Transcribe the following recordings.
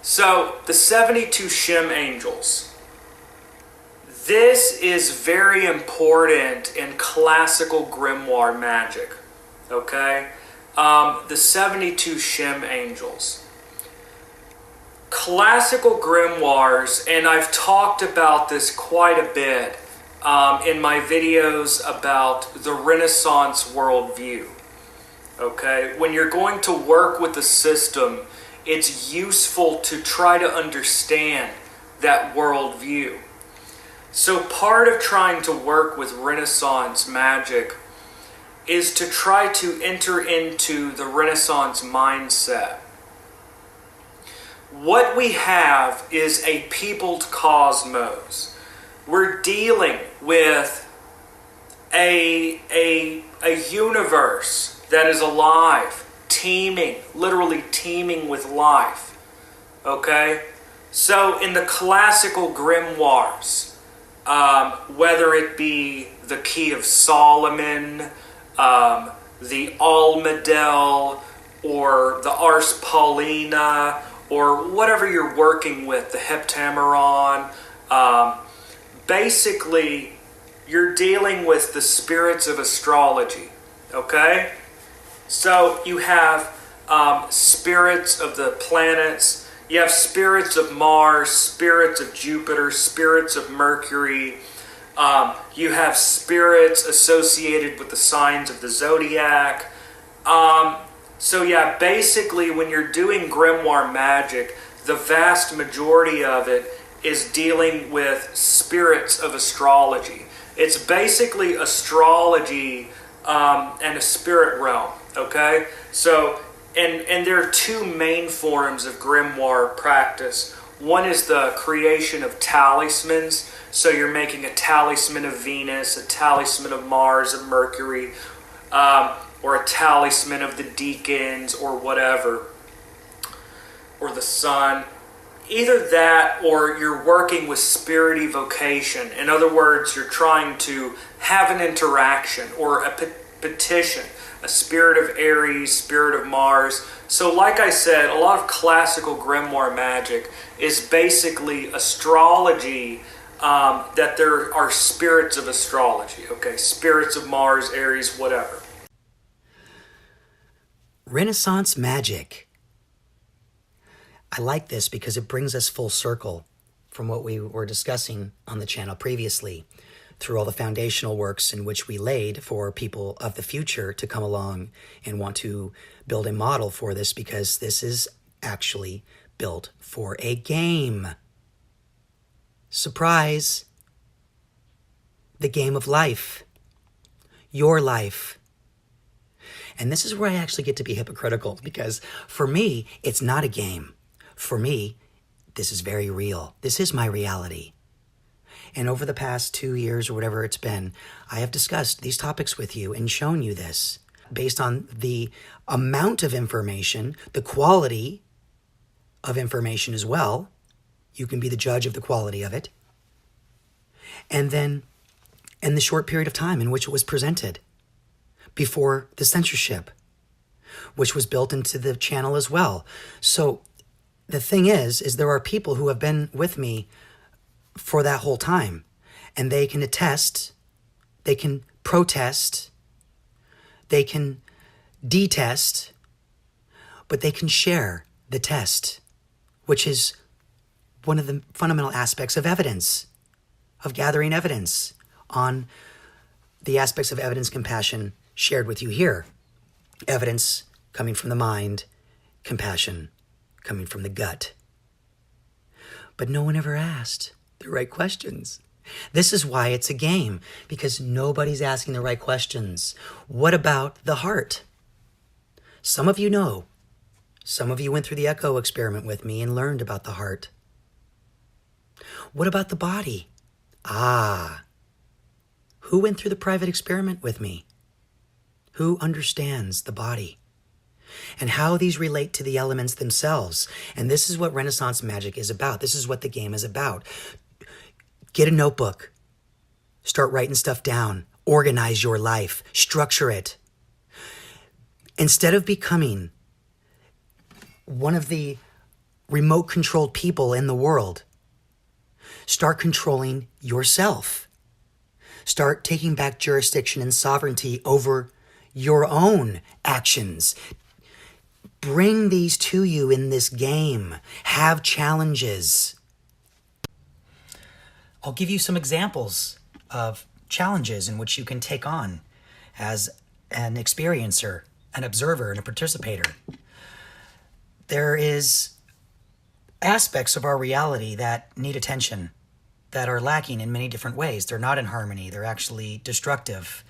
So, the 72 Shem Angels. This is very important in classical grimoire magic. Okay? The 72 Shem Angels. Classical grimoires, and I've talked about this quite a bit in my videos about the Renaissance worldview. Okay? When you're going to work with a system, it's useful to try to understand that worldview. So part of trying to work with Renaissance magic is to try to enter into the Renaissance mindset. What we have is a peopled cosmos. We're dealing with a universe that is alive, teeming, literally teeming with life. Okay? So in the classical grimoires, whether it be the Key of Solomon, the Almadel, or the Ars Paulina, or whatever you're working with, the Heptameron, basically you're dealing with the spirits of astrology. Okay? So you have spirits of the planets, you have spirits of Mars, spirits of Jupiter, spirits of Mercury, you have spirits associated with the signs of the Zodiac. So yeah, basically when you're doing grimoire magic, the vast majority of it is dealing with spirits of astrology. It's basically astrology and a spirit realm. Okay, so and there are two main forms of grimoire practice. One is the creation of talismans. So you're making a talisman of Venus, a talisman of Mars and Mercury, or a talisman of the deacons or whatever, or the sun. Either that or you're working with spirit evocation. In other words, you're trying to have an interaction or a petition. A spirit of Aries, spirit of Mars. So like I said, a lot of classical grimoire magic is basically astrology, that there are spirits of astrology. Okay, spirits of Mars, Aries, whatever. Renaissance magic. I like this because it brings us full circle from what we were discussing on the channel previously, through all the foundational works in which we laid for people of the future to come along and want to build a model for this, because this is actually built for a game. Surprise! The game of life. Your life. And this is where I actually get to be hypocritical, because for me, it's not a game. For me, this is very real. This is my reality. And over the past 2 years or whatever it's been, I have discussed these topics with you and shown you this based on the amount of information, the quality of information as well. You can be the judge of the quality of it. And then in the short period of time in which it was presented before the censorship, which was built into the channel as well. So the thing is there are people who have been with me for that whole time, and they can attest, they can protest, they can detest, but they can share the test, which is one of the fundamental aspects of evidence, of gathering evidence on the aspects of evidence compassion shared with you here. Evidence coming from the mind, compassion coming from the gut. But no one ever asked the right questions. This is why it's a game, because nobody's asking the right questions. What about the heart? Some of you know. Some of you went through the echo experiment with me and learned about the heart. What about the body? Who went through the private experiment with me? Who understands the body? And how these relate to the elements themselves. And this is what Renaissance magic is about. This is what the game is about. Get a notebook. Start writing stuff down. Organize your life. Structure it. Instead of becoming one of the remote controlled people in the world. Start controlling yourself. Start taking back jurisdiction and sovereignty over your own actions. Bring these to you in this game. Have challenges. I'll give you some examples of challenges in which you can take on as an experiencer, an observer, and a participator. There is aspects of our reality that need attention, that are lacking in many different ways. They're not in harmony. They're actually destructive.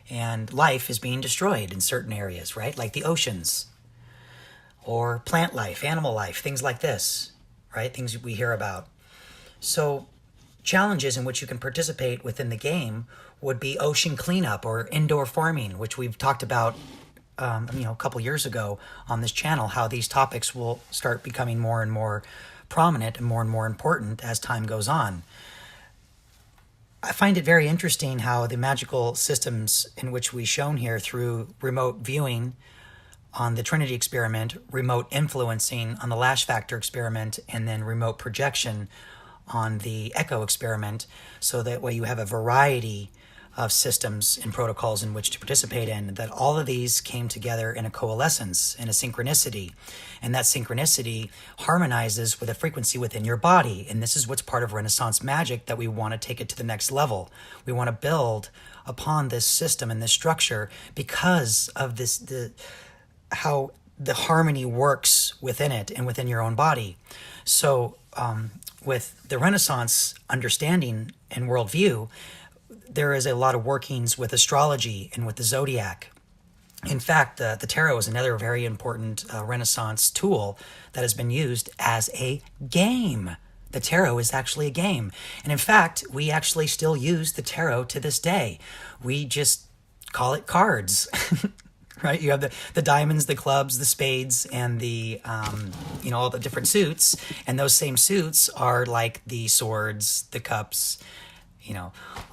And life is being destroyed in certain areas, right? Like the oceans, or plant life, animal life, things like this, right? Things we hear about. So challenges in which you can participate within the game would be ocean cleanup or indoor farming, which we've talked about a couple years ago on this channel, how these topics will start becoming more and more prominent and more important as time goes on. I find it very interesting how the magical systems in which we've shown here through remote viewing on the Trinity experiment, remote influencing on the Lash Factor experiment, and then remote projection on the Echo experiment, so that way you have a variety of systems and protocols in which to participate in, that all of these came together in a coalescence, in a synchronicity. And that synchronicity harmonizes with a frequency within your body. And this is what's part of Renaissance magic, that we want to take it to the next level. We want to build upon this system and this structure because of how the harmony works within it and within your own body. So with the Renaissance understanding and worldview, there is a lot of workings with astrology and with the Zodiac. In fact, the tarot is another very important Renaissance tool that has been used as a game. The tarot is actually a game. And in fact, we actually still use the tarot to this day. We just call it cards, right? You have the diamonds, the clubs, the spades, and the, all the different suits. And those same suits are like the swords, the cups,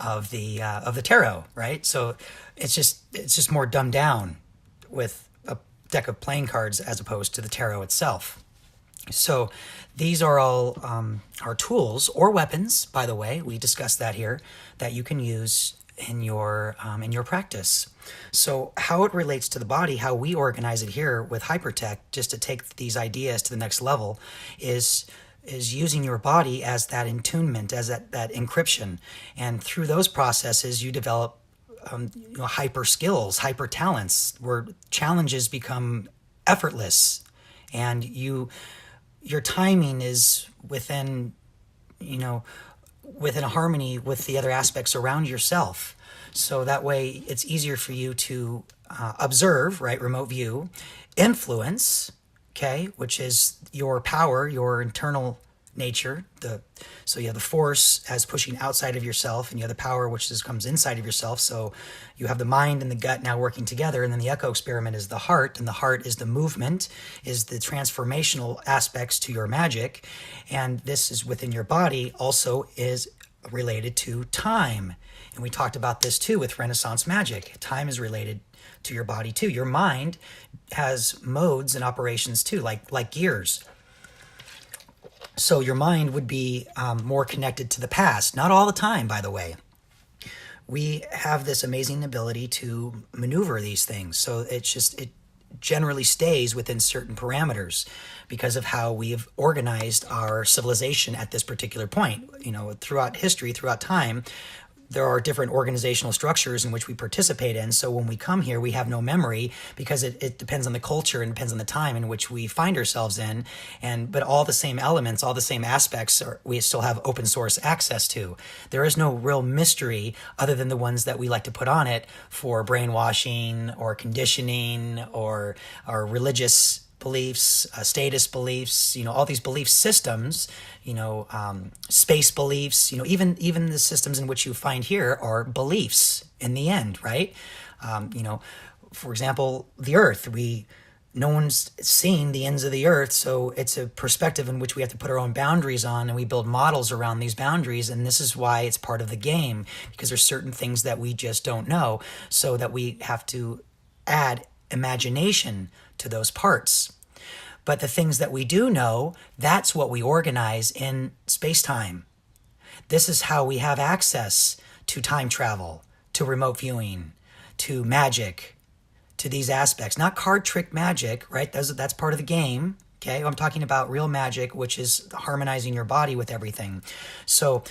of the tarot, right? So it's just more dumbed down with a deck of playing cards as opposed to the tarot itself. So these are all our tools or weapons, by the way. We discussed that here, that you can use in your practice. So how it relates to the body, how we organize it here with Hypertech, just to take these ideas to the next level, is using your body as that attunement, as that encryption. And through those processes, you develop hyper skills, hyper talents, where challenges become effortless. And your timing is within a harmony with the other aspects around yourself. So that way it's easier for you to observe, right? Remote view, influence, okay, which is your power, your internal nature. So you have the force as pushing outside of yourself, and you have the power which comes inside of yourself. So you have the mind and the gut now working together, and then the Echo experiment is the heart, and the heart is the movement, is the transformational aspects to your magic, and this is within your body also is related to time. And we talked about this too with Renaissance magic. Time is related to your body too. Your mind has modes and operations too, like gears. So your mind would be more connected to the past. Not all the time, by the way. We have this amazing ability to maneuver these things. So it generally stays within certain parameters because of how we've organized our civilization at this particular point. Throughout history, throughout time, there are different organizational structures in which we participate in. So when we come here, we have no memory because it depends on the culture and depends on the time in which we find ourselves in. But all the same elements, all the same aspects we still have open source access to. There is no real mystery other than the ones that we like to put on it for brainwashing or conditioning or religious beliefs, status beliefs, all these belief systems, space beliefs, even the systems in which you find here are beliefs in the end, right? For example, the Earth, no one's seen the ends of the Earth, so it's a perspective in which we have to put our own boundaries on, and we build models around these boundaries, and this is why it's part of the game, because there's certain things that we just don't know, so that we have to add imagination to those parts. But the things that we do know, that's what we organize in space-time. This is how we have access to time travel, to remote viewing, to magic, to these aspects. Not card trick magic, right? That's part of the game. Okay, I'm talking about real magic, which is harmonizing your body with everything. So,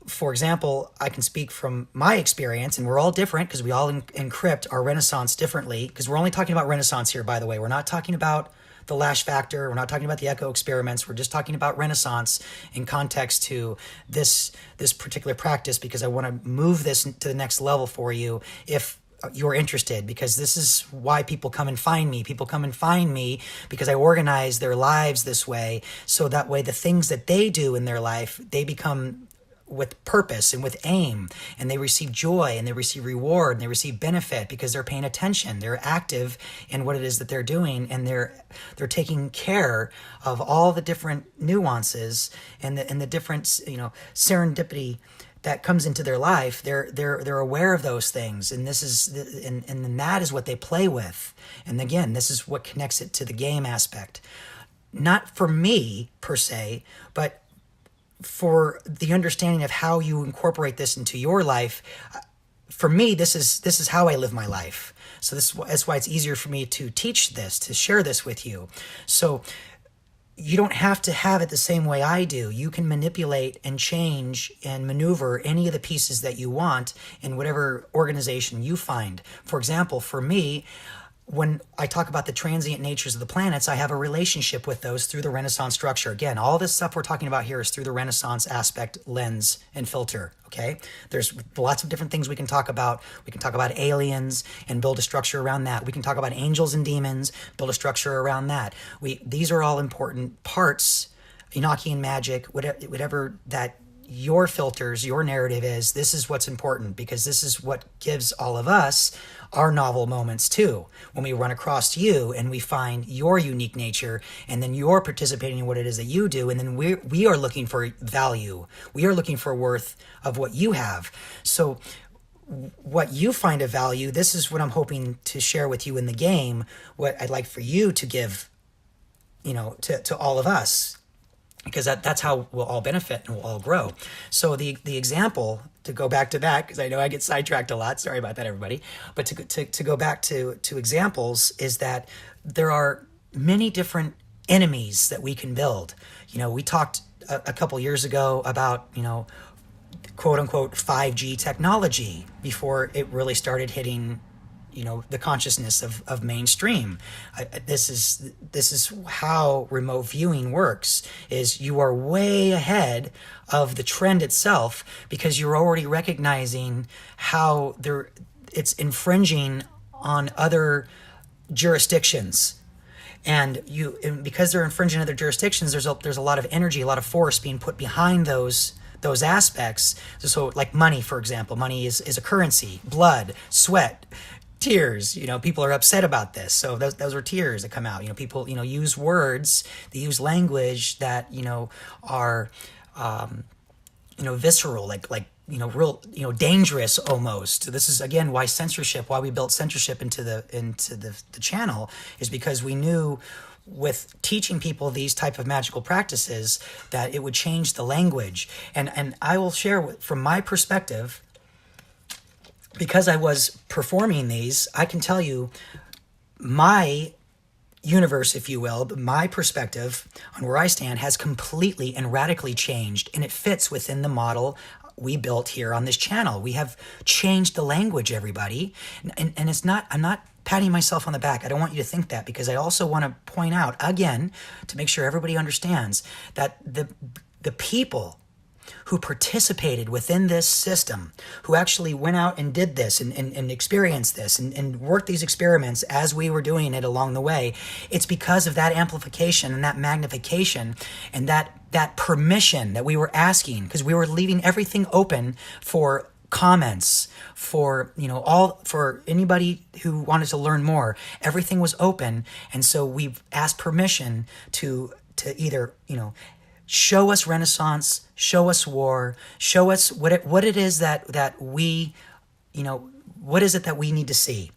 for example, I can speak from my experience, and we're all different because we all encrypt our Renaissance differently, because we're only talking about Renaissance here, by the way. We're not talking about the Lash factor. We're not talking about the echo experiments. We're just talking about Renaissance in context to this particular practice, because I want to move this to the next level for you if you're interested, because this is why people come and find me. People come and find me because I organize their lives this way, so that way the things that they do in their life, they become with purpose and with aim, and they receive joy and they receive reward and they receive benefit because they're paying attention. They're active in what it is that they're doing, and they're taking care of all the different nuances and the different, serendipity that comes into their life. They're aware of those things, and this is and that is what they play with. And again, this is what connects it to the game aspect. Not for me per se, but for the understanding of how you incorporate this into your life. For me, this is how I live my life. So that's why it's easier for me to teach this, to share this with you. So you don't have to have it the same way I do. You can manipulate and change and maneuver any of the pieces that you want in whatever organization you find. For example, for me, when I talk about the transient natures of the planets, I have a relationship with those through the Renaissance structure. Again, all this stuff we're talking about here is through the Renaissance aspect, lens, and filter, okay? There's lots of different things we can talk about. We can talk about aliens and build a structure around that. We can talk about angels and demons, build a structure around that. These are all important parts, Enochian magic, whatever that your filters, your narrative is. This is what's important, because this is what gives all of us our novel moments too. When we run across you and we find your unique nature, and then you're participating in what it is that you do, and then we are looking for value. We are looking for worth of what you have. So what you find of value, this is what I'm hoping to share with you in the game, what I'd like for you to give, to all of us, because that's how we'll all benefit and we'll all grow. So the example, to go back to that, because I know I get sidetracked a lot, sorry about that, everybody, but to go back to examples, is that there are many different enemies that we can build. We talked a couple years ago about, quote unquote 5G technology before it really started hitting the consciousness of mainstream. This is how remote viewing works, is you are way ahead of the trend itself, because you're already recognizing how it's infringing on other jurisdictions. And because they're infringing other jurisdictions, there's a lot of energy, a lot of force being put behind those aspects. So like money, for example, money is a currency, blood, sweat, tears. People are upset about this, so those are tears that come out. People use words, they use language that are visceral, like real dangerous almost. This is again why we built censorship into the channel, is because we knew with teaching people these type of magical practices that it would change the language. And I will share from my perspective, because I was performing these, I can tell you my universe, if you will, my perspective on where I stand has completely and radically changed, and it fits within the model we built here on this channel. We have changed the language, everybody. And it's not, I'm not patting myself on the back. I don't want you to think that, because I also want to point out, again, to make sure everybody understands that the people who participated within this system, who actually went out and did this and experienced this and worked these experiments as we were doing it along the way, it's because of that amplification and that magnification and that permission that we were asking, because we were leaving everything open for comments, for for anybody who wanted to learn more. Everything was open, and so we've asked permission to either show us Renaissance, show us war, show us what it is that we, what is it that we need to see.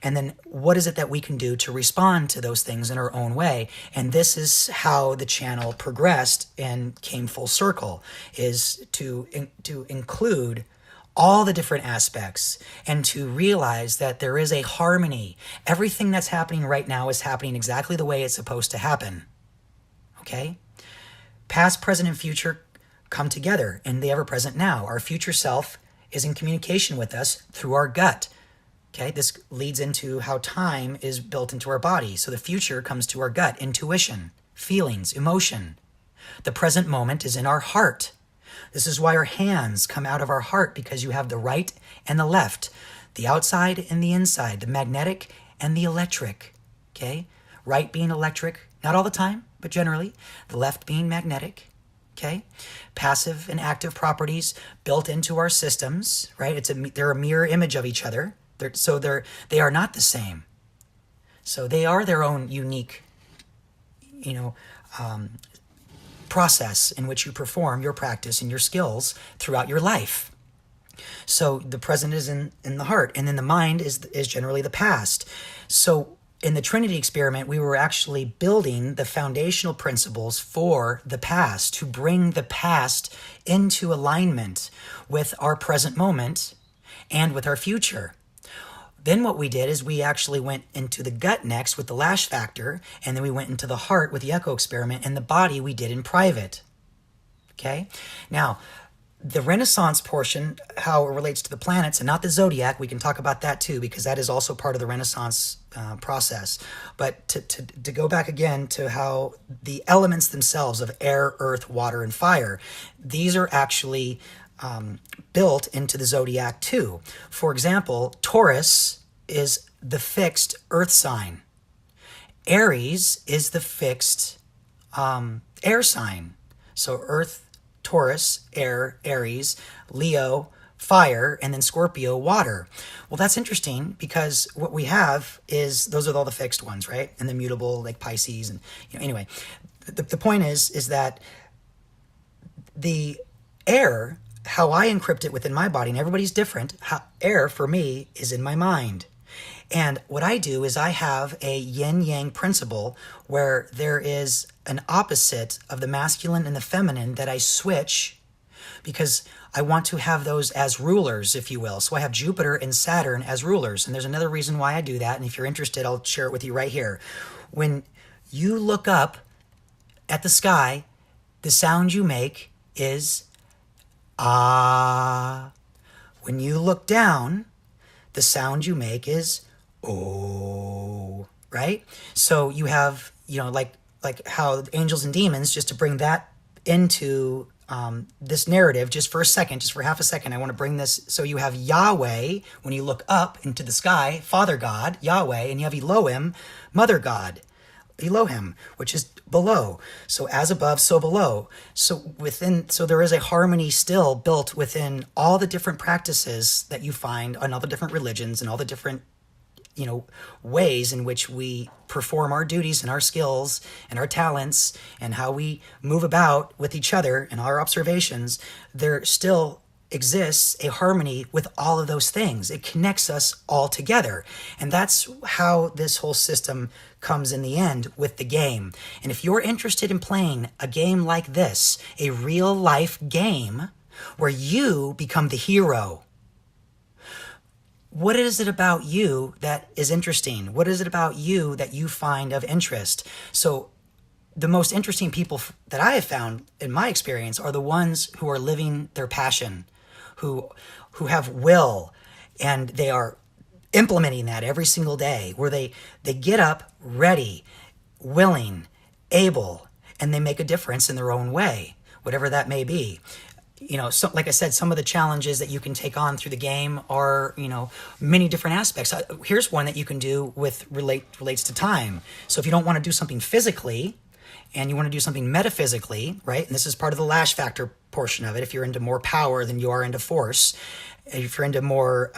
And then what is it that we can do to respond to those things in our own way? And this is how the channel progressed and came full circle, is to include all the different aspects and to realize that there is a harmony. Everything that's happening right now is happening exactly the way it's supposed to happen. Okay? Past, present, and future come together in the ever-present now. Our future self is in communication with us through our gut. Okay, this leads into how time is built into our body. So the future comes to our gut, intuition, feelings, emotion. The present moment is in our heart. This is why our hands come out of our heart, because you have the right and the left, the outside and the inside, the magnetic and the electric. Okay, right being electric, not all the time, but generally, the left being magnetic. Okay, passive and active properties built into our systems, right? They're a mirror image of each other. They are not the same. So they are their own unique, process in which you perform your practice and your skills throughout your life. So the present is in the heart, and then the mind is generally the past. So in the Trinity experiment, we were actually building the foundational principles for the past, to bring the past into alignment with our present moment and with our future. Then what we did is we actually went into the gut next with the lash factor, and then we went into the heart with the echo experiment, and the body we did in private. Okay? Now, the Renaissance portion, how it relates to the planets and not the Zodiac, we can talk about that too, because that is also part of the Renaissance process. But to go back again to how the elements themselves of air, earth, water, and fire, these are actually built into the Zodiac too. For example, Taurus is the fixed earth sign. Aries is the fixed air sign. So earth, Taurus, air, Aries, Leo, fire, and then Scorpio, water. Well, that's interesting, because what we have is, those are all the fixed ones, right? And the mutable, like Pisces, and anyway. The point is that the air, how I encrypt it within my body, and everybody's different, air for me is in my mind. And what I do is I have a yin-yang principle where there is an opposite of the masculine and the feminine that I switch, because I want to have those as rulers, if you will. So I have Jupiter and Saturn as rulers. And there's another reason why I do that. And if you're interested, I'll share it with you right here. When you look up at the sky, the sound you make is ah. When you look down, the sound you make is oh, right? So you have, like how angels and demons, just to bring that into this narrative, just for a second, just for half a second, I want to bring this. So you have Yahweh, when you look up into the sky, Father God, Yahweh, and you have Elohim, Mother God, Elohim, which is below. So as above, so below. So there is a harmony still built within all the different practices that you find on all the different religions and all the different ways in which we perform our duties and our skills and our talents and how we move about with each other and our observations. There still exists a harmony with all of those things. It connects us all together. And that's how this whole system comes in the end with the game. And if you're interested in playing a game like this, a real life game where you become the hero, what is it about you that is interesting? What is it about you that you find of interest? So the most interesting people that I have found in my experience are the ones who are living their passion, who have will, and they are implementing that every single day, where they get up ready, willing, able, and they make a difference in their own way, whatever that may be. So, like I said, some of the challenges that you can take on through the game are, many different aspects. Here's one that you can do relates to time. So if you don't want to do something physically and you want to do something metaphysically, right? And this is part of the lash factor portion of it. If you're into more power than you are into force, if you're into more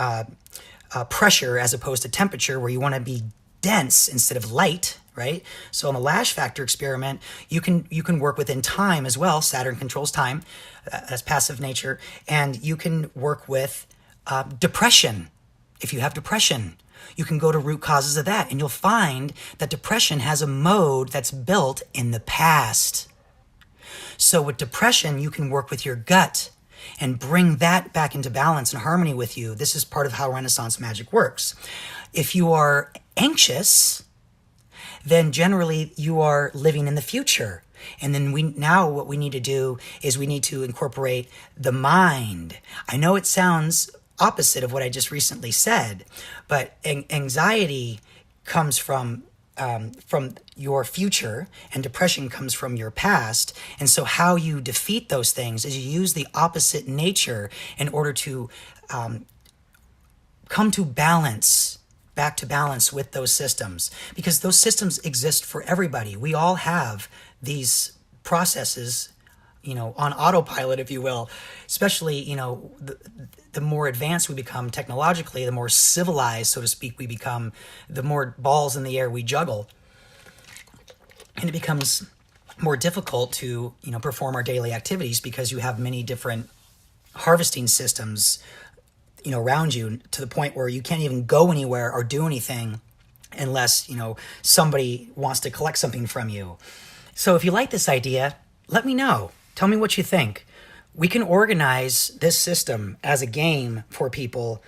pressure as opposed to temperature, where you want to be dense instead of light, right? So in the lash factor experiment, you can work within time as well. Saturn controls time as passive nature, and you can work with depression if you have depression, You can go to root causes of that, and you'll find that depression has a mode that's built in the past. So with depression, you can work with your gut and bring that back into balance and harmony with you. This is part of how Renaissance magic works. If you are anxious, then generally you are living in the future. And then what we need to do is we need to incorporate the mind. I know it sounds opposite of what I just recently said, but anxiety comes from your future, and depression comes from your past. And so how you defeat those things is you use the opposite nature in order to come to balance, back to balance with those systems, because those systems exist for everybody. We all have these processes, on autopilot, if you will. Especially, the more advanced we become technologically, the more civilized, so to speak, we become, the more balls in the air we juggle. And it becomes more difficult to, perform our daily activities because you have many different harvesting systems, around you, to the point where you can't even go anywhere or do anything unless, somebody wants to collect something from you. So if you like this idea, let me know. Tell me what you think. We can organize this system as a game for people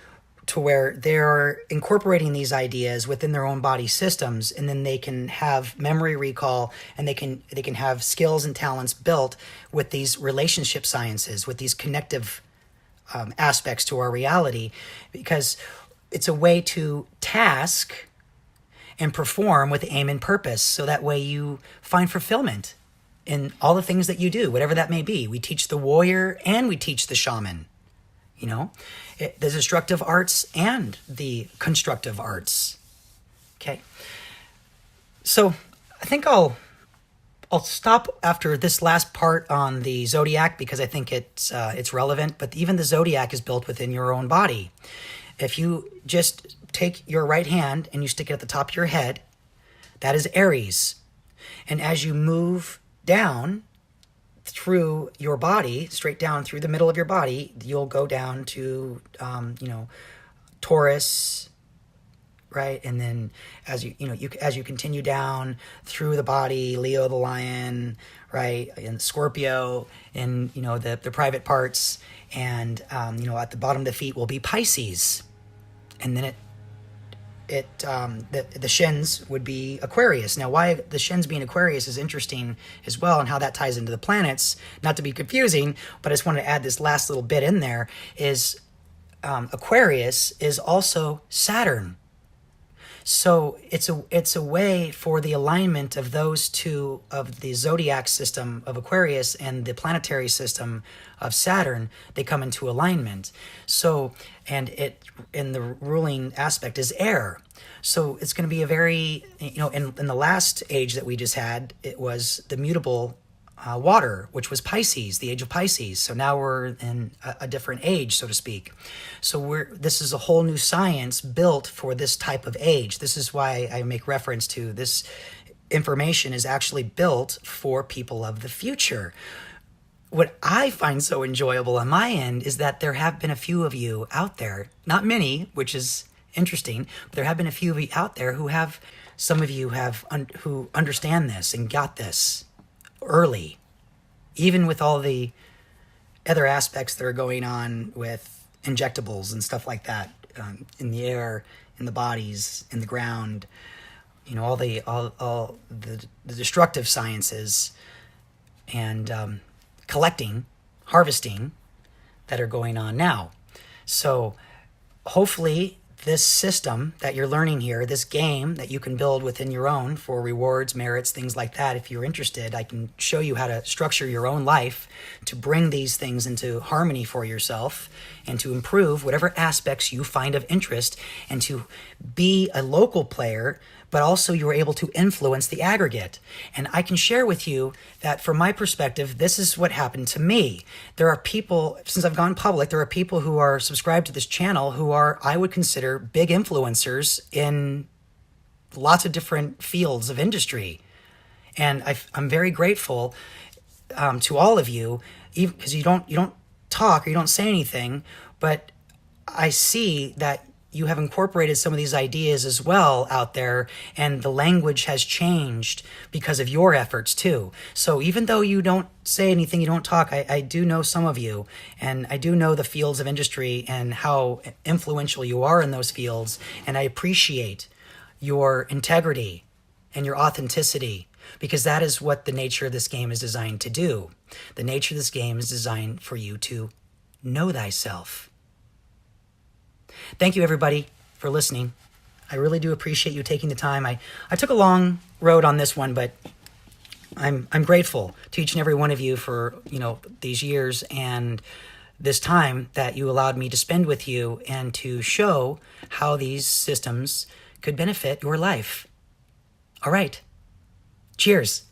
to where they're incorporating these ideas within their own body systems, and then they can have memory recall, and they can have skills and talents built with these relationship sciences, with these connective aspects to our reality, because it's a way to task and perform with aim and purpose. So that way you find fulfillment in all the things that you do, whatever that may be. We teach the warrior and we teach the shaman, the destructive arts and the constructive arts. Okay. So I think I'll stop after this last part on the Zodiac, because I think it's relevant. But even the Zodiac is built within your own body. If you just take your right hand and you stick it at the top of your head, that is Aries. And as you move down through your body, straight down through the middle of your body, you'll go down to, Taurus, right? And then as you continue down through the body, Leo the lion, right? And Scorpio, and, the private parts. And, at the bottom of the feet will be Pisces. And then the shins would be Aquarius. Now, why the shins being Aquarius is interesting as well, and how that ties into the planets. Not to be confusing, but I just wanted to add this last little bit in there, is Aquarius is also Saturn. So it's a way for the alignment of those two, of the zodiac system of Aquarius and the planetary system of Saturn. They come into alignment. So, and the ruling aspect is air. So it's going to be a very, in the last age that we just had, it was the mutable water, which was Pisces, the age of Pisces. So now we're in a different age, so to speak. So this is a whole new science built for this type of age. This is why I make reference to this information is actually built for people of the future. What I find so enjoyable on my end is that there have been a few of you out there, not many, which is interesting, but there have been a few of you out there some of you who understand this and got this early, even with all the other aspects that are going on with injectables and stuff like that, in the air, in the bodies, in the ground, all the destructive sciences and collecting, harvesting that are going on now. So hopefully this system that you're learning here, this game that you can build within your own for rewards, merits, things like that, if you're interested, I can show you how to structure your own life to bring these things into harmony for yourself and to improve whatever aspects you find of interest, and to be a local player, but also you are able to influence the aggregate. And I can share with you that from my perspective, this is what happened to me. There are people, since I've gone public, there are people who are subscribed to this channel who are, I would consider, big influencers in lots of different fields of industry. And I'm very grateful to all of you, because you don't talk or you don't say anything, but I see that you have incorporated some of these ideas as well out there, and the language has changed because of your efforts too. So even though you don't say anything, you don't talk, I do know some of you, and I do know the fields of industry and how influential you are in those fields, and I appreciate your integrity and your authenticity, because that is what the nature of this game is designed to do. The nature of this game is designed for you to know thyself. Thank you, everybody, for listening. I really do appreciate you taking the time. I took a long road on this one, but I'm grateful to each and every one of you for, these years and this time that you allowed me to spend with you and to show how these systems could benefit your life. All right. Cheers.